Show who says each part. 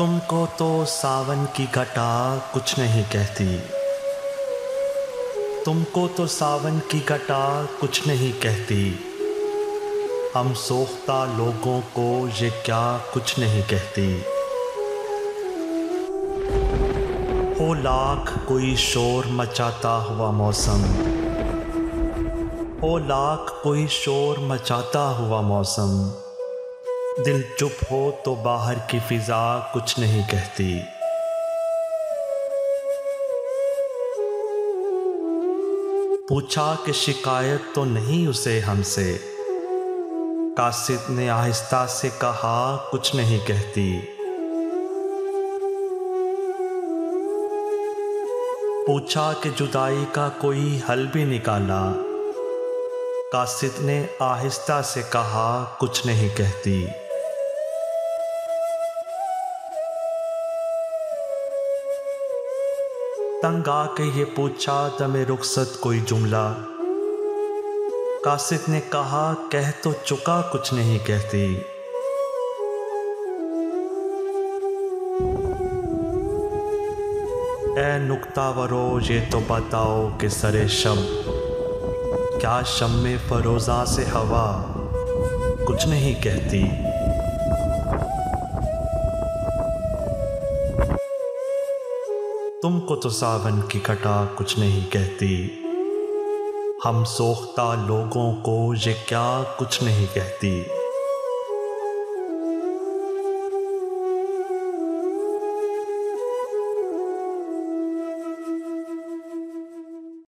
Speaker 1: तुमको तो सावन की घटा कुछ नहीं कहती। तुमको तो सावन की घटा कुछ नहीं कहती। हम सोख्ता लोगों को ये क्या कुछ नहीं कहती। हो लाख कोई शोर मचाता हुआ मौसम, हो लाख कोई शोर मचाता हुआ मौसम, दिल चुप हो तो बाहर की फिजा कुछ नहीं कहती। पूछा कि शिकायत तो नहीं उसे हमसे, कासिद ने आहिस्ता से कहा कुछ नहीं कहती। पूछा कि जुदाई का कोई हल भी निकाला, कासिद ने आहिस्ता से कहा कुछ नहीं कहती। तंग आके ये पूछा दमे रुखसत कोई जुमला, कासिद ने कहा कह तो चुका कुछ नहीं कहती। ए नुक्तावरो ये तो बताओ कि सरे शब, क्या शम्मे फरोज़ा से हवा कुछ नहीं कहती। तुमको तो सावन की घटा कुछ नहीं कहती। हम सोख्ता लोगों को ये क्या कुछ नहीं कहती।